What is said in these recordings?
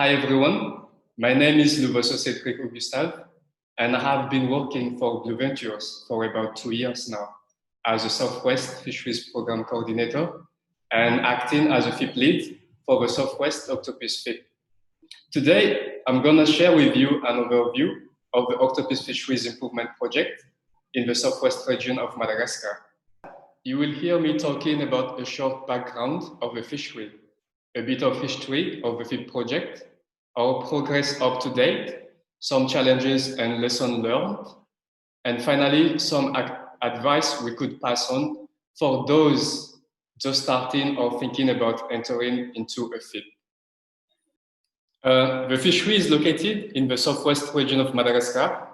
Hi everyone, my name is Lovasoa Augustave, and I have been working for Blue Ventures for about 2 years now as a Southwest Fisheries Program Coordinator and acting as a FIP lead for the Southwest Octopus FIP. Today, I'm going to share with you an overview of the Octopus Fisheries Improvement Project in the Southwest region of Madagascar. You will hear me talking about a short background of the fishery, a bit of history of the FIP project, our progress up to date, some challenges and lessons learned, and finally, some advice we could pass on for those just starting or thinking about entering into a FIP. The fishery is located in the southwest region of Madagascar,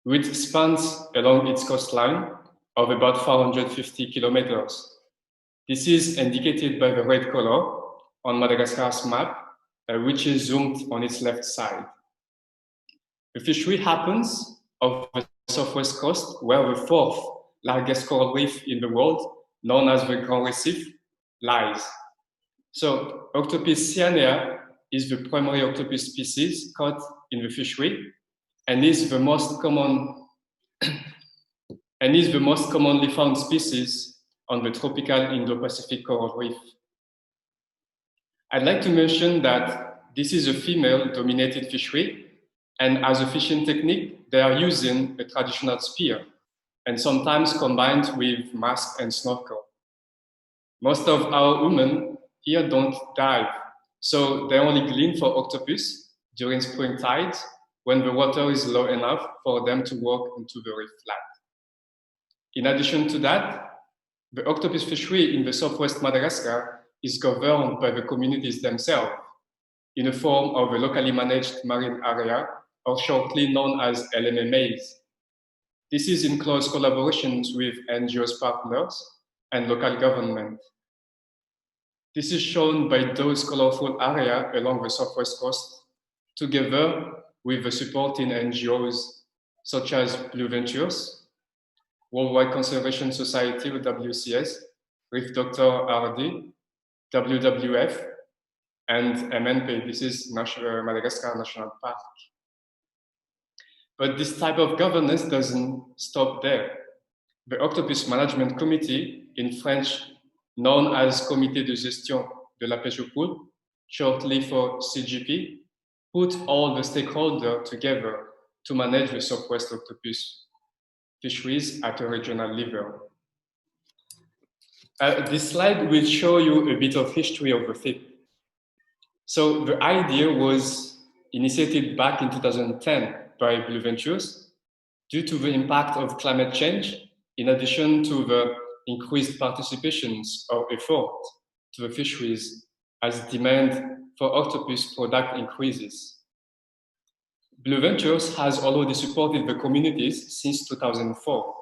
which spans along its coastline of about 450 kilometers. This is indicated by the red color on Madagascar's map, which is zoomed on its left side. The fishery happens off the southwest coast, where the fourth largest coral reef in the world, known as the Grand Récif, lies. So, Octopus cyanea is the primary octopus species caught in the fishery and is the most common commonly found species on the tropical Indo-Pacific coral reef. I'd like to mention that this is a female-dominated fishery, and as a fishing technique, they are using a traditional spear, and sometimes combined with mask and snorkel. Most of our women here don't dive, so they only glean for octopus during spring tides when the water is low enough for them to walk into the reef flat. In addition to that, the octopus fishery in the southwest Madagascar is governed by the communities themselves in the form of a locally managed marine area, or shortly known as LMMAs. This is in close collaborations with NGOs partners and local government. This is shown by those colorful areas along the southwest coast, together with the supporting NGOs such as Blue Ventures, Worldwide Conservation Society, WCS, with Dr. RD, WWF, and MNP. This is Madagascar National Park. But this type of governance doesn't stop there. The Octopus Management Committee, in French known as Comité de Gestion de la Pêche aux Poules, shortly for CGP, put all the stakeholders together to manage the southwest octopus fisheries at a regional level. This slide will show you a bit of history of the FIP. So the idea was initiated back in 2010 by Blue Ventures due to the impact of climate change, in addition to the increased participations or effort to the fisheries as demand for octopus product increases. Blue Ventures has already supported the communities since 2004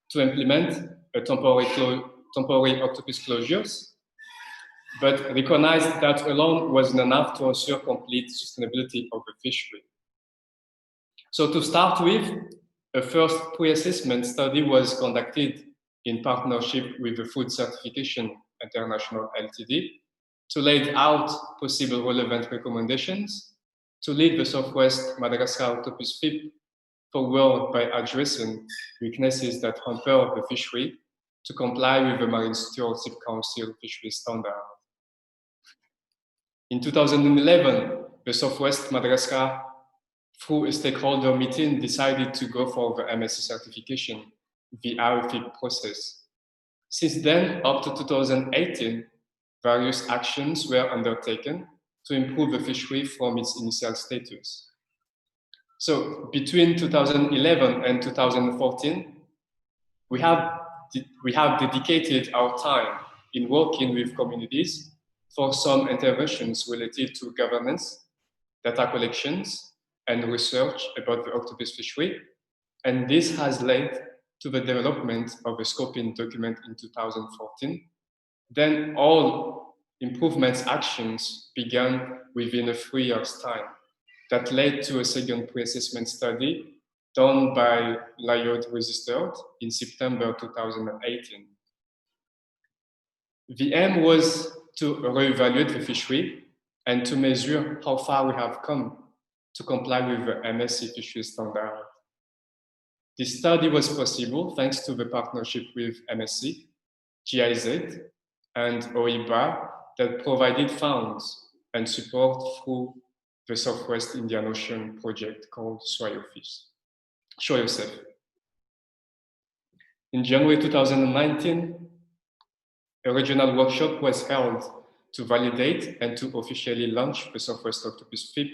to implement a temporary octopus closures, but recognized that alone wasn't enough to ensure complete sustainability of the fishery. So to start with, a first pre-assessment study was conducted in partnership with the Food Certification International Ltd to lay out possible relevant recommendations to lead the Southwest Madagascar Octopus FIP forward by addressing weaknesses that hamper the fishery to comply with the Marine Stewardship Council fishery standard. In 2011, the Southwest Madagascar, through a stakeholder meeting, decided to go for the MSC certification via a FIP process. Since then, up to 2018, various actions were undertaken to improve the fishery from its initial status. So between 2011 and 2014, we have dedicated our time in working with communities for some interventions related to governance, data collections, and research about the octopus fishery. And this has led to the development of a scoping document in 2014. Then all improvements actions began within a 3 years' time. That led to a second pre-assessment study done by Lyod Registered in September 2018. The aim was to reevaluate the fishery and to measure how far we have come to comply with the MSC Fisheries standard. This study was possible thanks to the partnership with MSC, GIZ, and OIBA that provided funds and support through the Southwest Indian Ocean project called SWIOCeph. In January 2019, a regional workshop was held to validate and to officially launch the Southwest Octopus FIP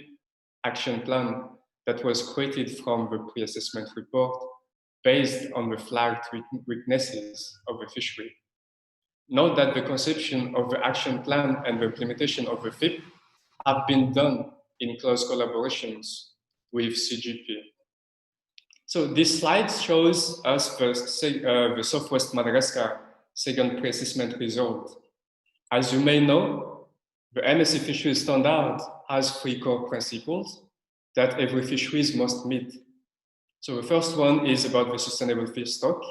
action plan that was created from the pre-assessment report based on the flagged weaknesses of the fishery. Note that the conception of the action plan and the implementation of the FIP have been done in close collaborations with CGP. So this slide shows us the Southwest Madagascar second pre-assessment result. As you may know, the MSC Fisheries Standard has 3 core principles that every fisheries must meet. So the first one is about the sustainable fish stock.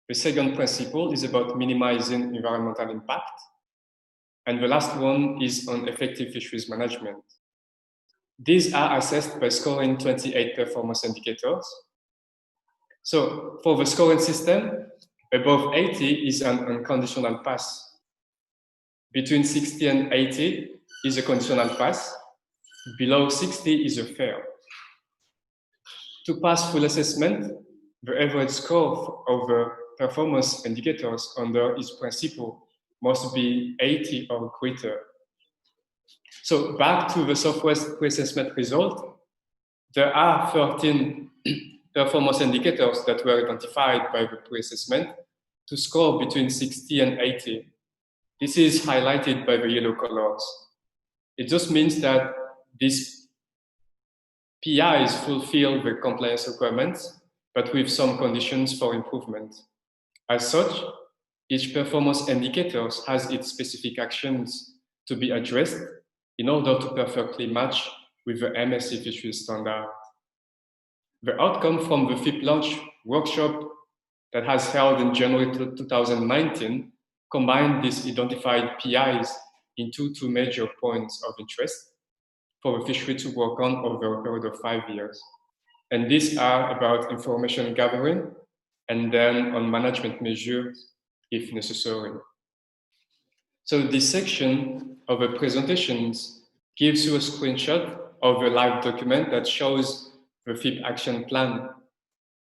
The second principle is about minimizing environmental impact. And the last one is on effective fisheries management. These are assessed by scoring 28 performance indicators. So for the scoring system, above 80 is an unconditional pass. Between 60 and 80 is a conditional pass. Below 60 is a fail. To pass full assessment, the average score of the performance indicators under each principle must be 80 or greater. So back to the Southwest pre-assessment result, there are 13 performance indicators that were identified by the pre-assessment to score between 60 and 80. This is highlighted by the yellow colors. It just means that these PIs fulfill the compliance requirements, but with some conditions for improvement. As such, each performance indicator has its specific actions to be addressed in order to perfectly match with the MSC Fisheries standard. The outcome from the FIP launch workshop that has held in January 2019 combined these identified PIs into 2 major points of interest for the fishery to work on over a period of 5 years. And these are about information gathering and then on management measures if necessary. So this section of the presentations gives you a screenshot of a live document that shows the FIP action plan,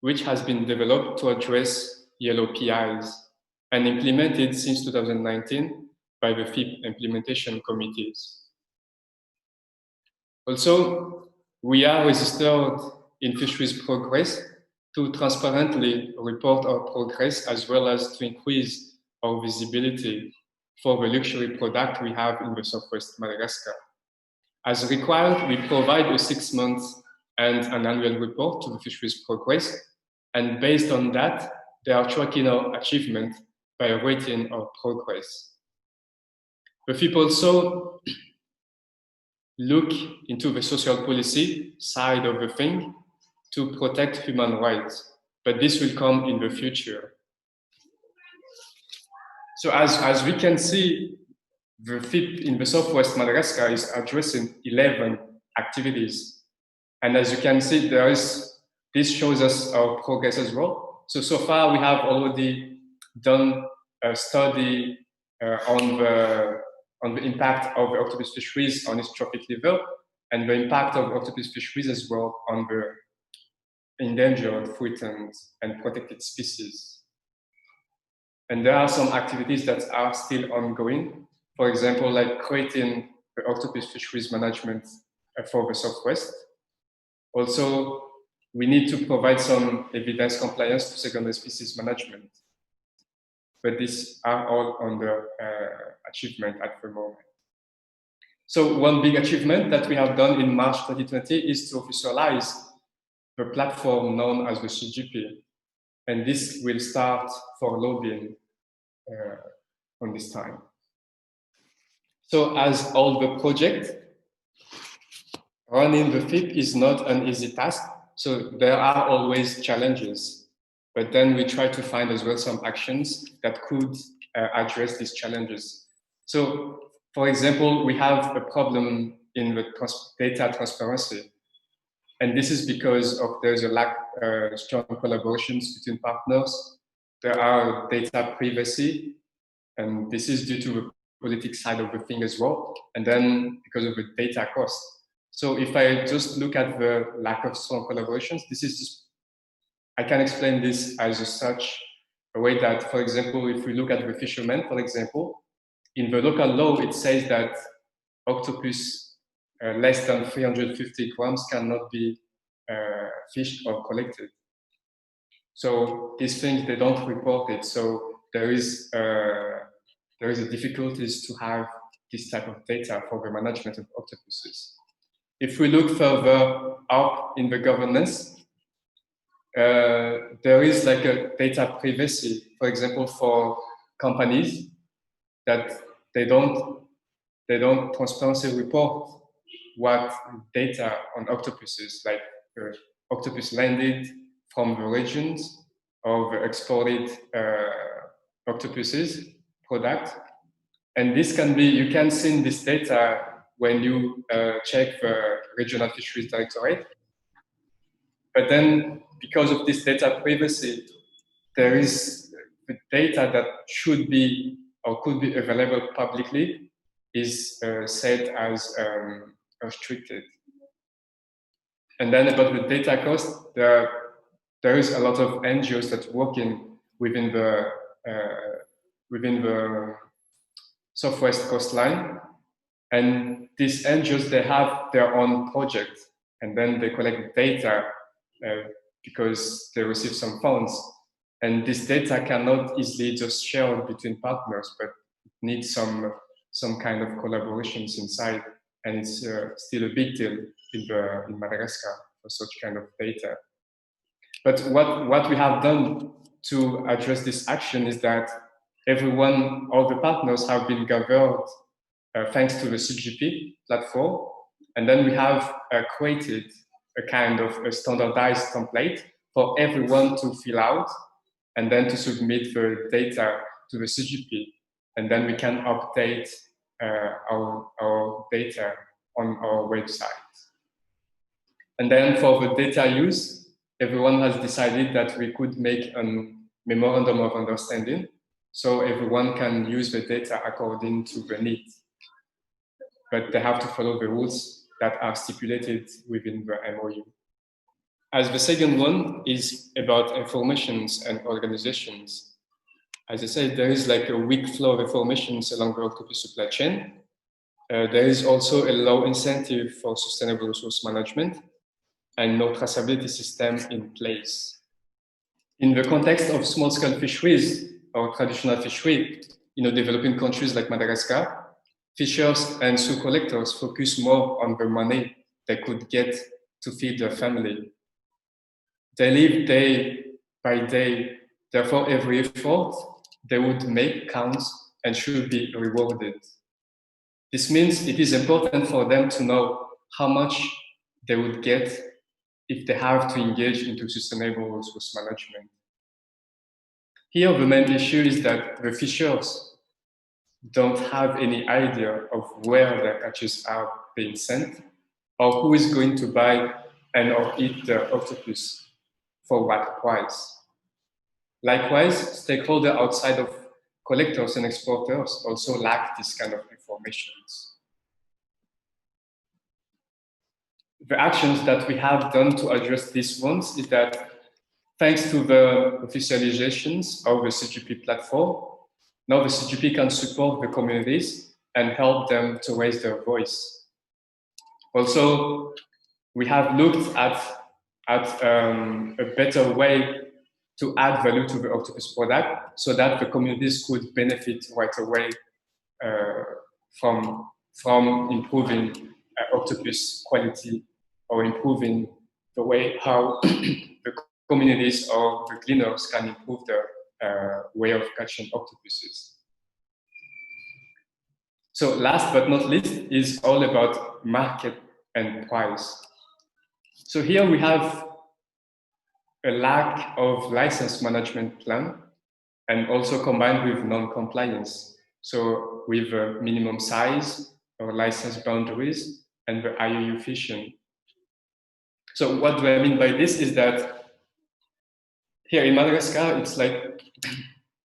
which has been developed to address yellow PIs and implemented since 2019 by the FIP implementation committees. Also, we are registered in Fisheries Progress to transparently report our progress as well as to increase our visibility for the luxury product we have in the Southwest Madagascar. As required, we provide a 6-month and an annual report to the Fisheries Progress, and based on that, they are tracking our achievement by rating our progress. The FIP also look into the social policy side of the thing to protect human rights, but this will come in the future. So as we can see, the FIP in the Southwest Madagascar is addressing 11 activities. And as you can see, this shows us our progress as well. So far we have already done a study on the impact of the octopus fisheries on its trophic level and the impact of octopus fisheries as well on the endangered, threatened, and protected species. And there are some activities that are still ongoing. For example, like creating the octopus fisheries management for the Southwest. Also, we need to provide some evidence compliance to secondary species management. But these are all under achievement at the moment. So one big achievement that we have done in March 2020 is to officialize the platform known as the CGP. And this will start for lobbying on this time. So as all the project, running the FIP is not an easy task. So there are always challenges, but then we try to find as well some actions that could address these challenges. So For example, we have a problem in the data transparency. And this is because there's a lack of strong collaborations between partners. There are data privacy, and this is due to the politics side of the thing as well. And then because of the data cost. So if I just look at the lack of strong collaborations, this is just, I can explain this as such a way that, for example, if we look at the fishermen, for example, in the local law, it says that octopus less than 350 grams cannot be fished or collected. So these things, they don't report it. So there is a difficulties to have this type of data for the management of octopuses. If we look further up in the governance, there is like a data privacy, for example, for companies that they don't transparently report what data on octopuses, like octopus landed from the regions of exported octopuses product. And this can be, you can see this data when you check the regional fisheries directorate. But then because of this data privacy, there is the data that should be or could be available publicly is set as restricted. And then about the data cost, there is a lot of NGOs that working within the southwest coastline, and these NGOs, they have their own project, and then they collect data because they receive some funds, and this data cannot easily just share between partners, but it needs some kind of collaborations inside, and it's still a big deal in Madagascar for such kind of data. But what we have done to address this action is that all the partners have been gathered thanks to the CGP platform. And then we have created a kind of a standardized template for everyone to fill out and then to submit the data to the CGP. And then we can update our data on our website. And then for the data use, everyone has decided that we could make a memorandum of understanding so everyone can use the data according to the need. But they have to follow the rules that are stipulated within the MOU. As the second one is about informations and organizations. As I said, there is like a weak flow of informations along the octopus supply chain. There is also a low incentive for sustainable resource management and no traceability system in place. In the context of small-scale fisheries or traditional fishery, developing countries like Madagascar, fishers and sous collectors focus more on the money they could get to feed their family. They live day by day, therefore every effort they would make counts and should be rewarded. This means it is important for them to know how much they would get if they have to engage into sustainable resource management. Here, the main issue is that the fishers don't have any idea of where their catches are being sent or who is going to buy and or eat their octopus for what price. Likewise, stakeholders outside of collectors and exporters also lack this kind of information. The actions that we have done to address these ones is that thanks to the officializations of the CGP platform, now the CGP can support the communities and help them to raise their voice. Also, we have looked at a better way to add value to the octopus product so that the communities could benefit right away from improving octopus quality or improving the way how the communities or the cleaners can improve their way of catching octopuses. So last but not least is all about market and price. So here we have a lack of license management plan and also combined with non-compliance. So with a minimum size or license boundaries and the IUU fishing. So what do I mean by this is that here in Madagascar, it's like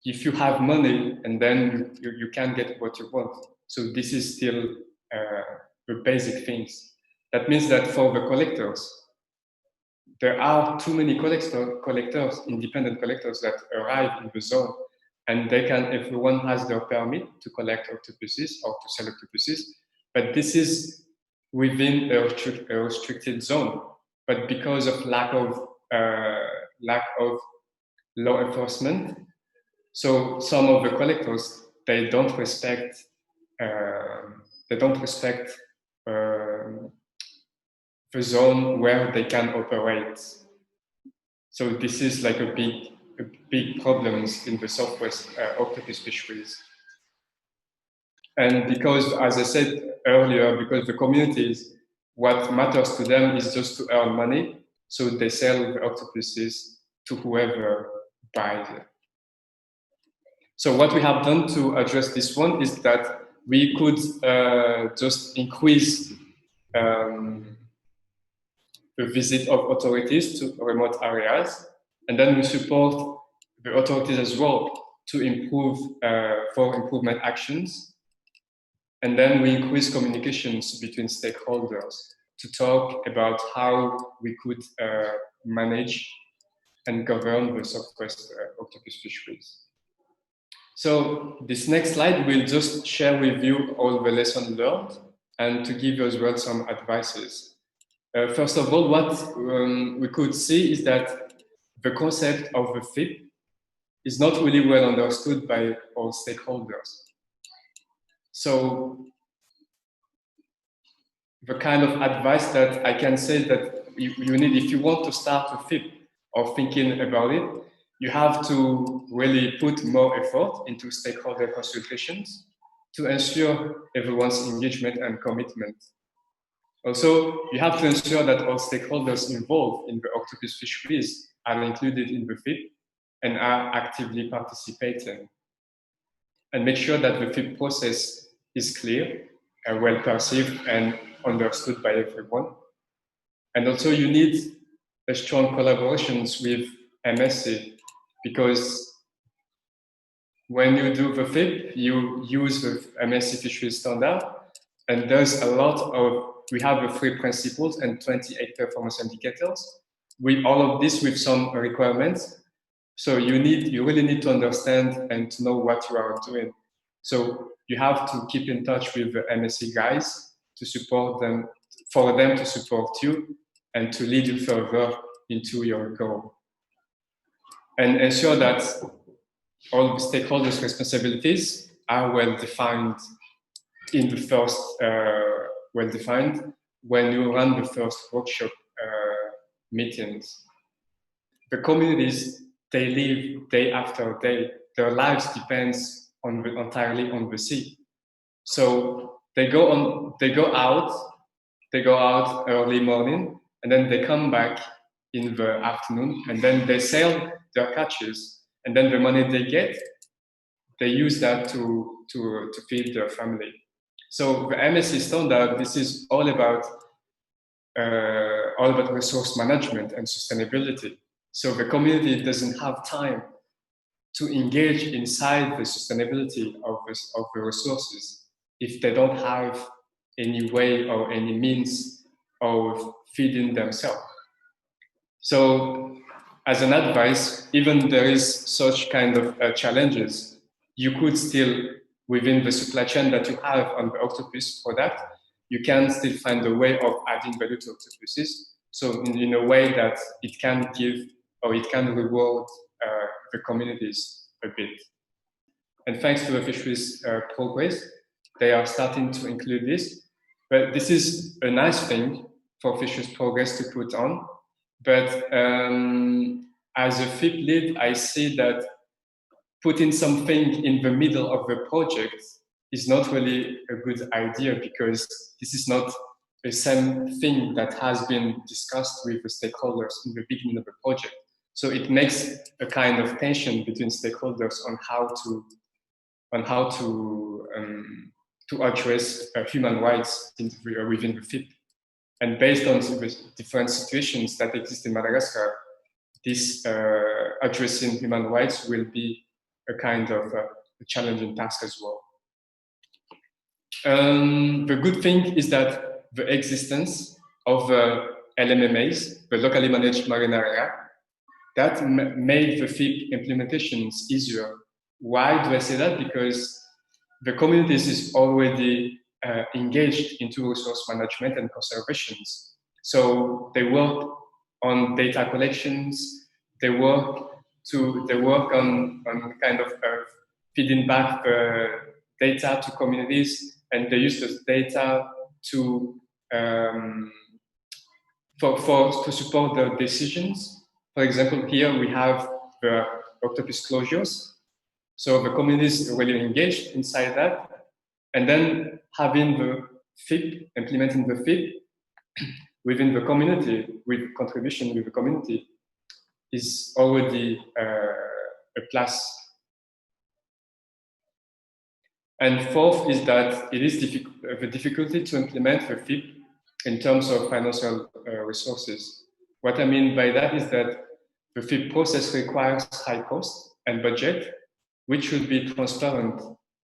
if you have money and then you can get what you want. So this is still the basic things. That means that for the collectors, there are too many collectors, independent collectors that arrive in the zone, and everyone has their permit to collect octopuses or to sell octopuses, but this is within a restricted zone. But because of lack of law enforcement, so some of the collectors, they don't respect the zone where they can operate. So this is like a big problems in the southwest octopus fisheries. And because, as I said earlier, because the communities, what matters to them is just to earn money, so they sell the octopuses to whoever buys it. So what we have done to address this one is that we could just increase the visit of authorities to remote areas, and then we support the authorities as well to improve for improvement actions. And then we increase communications between stakeholders to talk about how we could manage and govern the southwest octopus fisheries. So this next slide will just share with you all the lessons learned and to give you as well some advices. First of all, what we could see is that the concept of the FIP is not really well understood by all stakeholders. So the kind of advice that I can say that you need, if you want to start a FIP or thinking about it, you have to really put more effort into stakeholder consultations to ensure everyone's engagement and commitment. Also, you have to ensure that all stakeholders involved in the octopus fisheries are included in the FIP and are actively participating. And make sure that the FIP process is clear, well perceived and understood by everyone. And also you need a strong collaborations with MSC, because when you do the FIP, you use the MSC fisheries standard, and there's a lot of, we have the 3 principles and 28 performance indicators. With all of this, with some requirements. So you really need to understand and to know what you are doing. So you have to keep in touch with the MSC guys to support them, for them to support you and to lead you further into your goal. And ensure that all the stakeholders' responsibilities are well defined in the first, well defined when you run the first workshop meetings. The communities, they live day after day. Their lives depends entirely on the sea. So they go out early morning, and then they come back in the afternoon, and then they sell their catches, and then the money they get, they use that to feed their family. So the MSC standard, this is all about resource management and sustainability. So the community doesn't have time to engage inside the sustainability of the resources if they don't have any way or any means of feeding themselves. So as an advice, even there is such kind of challenges, you could still, within the supply chain that you have on the octopus product, you can still find a way of adding value to octopuses. So in a way that it can give, or it can reward the communities a bit. And thanks to the fisheries progress, they are starting to include this. But this is a nice thing for fisheries progress to put on. But as a FIP lead, I see that putting something in the middle of the project is not really a good idea, because this is not the same thing that has been discussed with the stakeholders in the beginning of the project. So it makes a kind of tension between stakeholders on how on how to address human rights within the FIP. And based on the different situations that exist in Madagascar, this addressing human rights will be a kind of a challenging task as well. The good thing is that the existence of LMMAs, the locally managed marine area, that made the FIP implementations easier. Why do I say that? Because the communities is already engaged into resource management and conservations. So they work on data collections, they work on kind of feeding back the data to communities, and they use this data to support the decisions. For example, here we have the octopus closures. So the communities are really engaged inside that. And then having the FIP, implementing the FIP within the community, with contribution with the community, is already a plus. And fourth is that it is the difficulty to implement the FIP in terms of financial resources. What I mean by that is that the FIP process requires high cost and budget, which should be transparent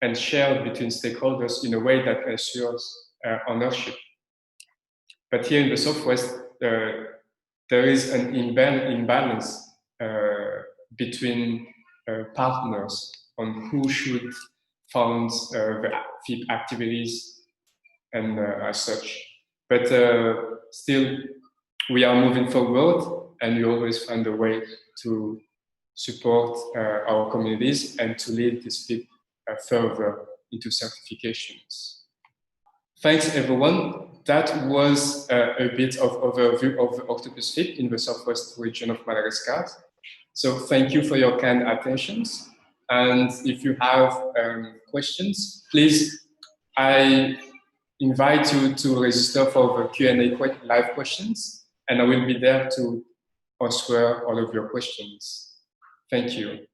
and shared between stakeholders in a way that ensures ownership. But here in the Southwest, there is an imbalance between partners on who should fund the FIP activities and as such. But still, we are moving forward, and we always find a way to support our communities and to lead this FIP further into certifications. Thanks, everyone. That was a bit of overview of the octopus FIP in the southwest region of Madagascar. So thank you for your kind attentions. And if you have questions, please, I invite you to register for the Q&A live questions, and I will be there to answer all of your questions. Thank you.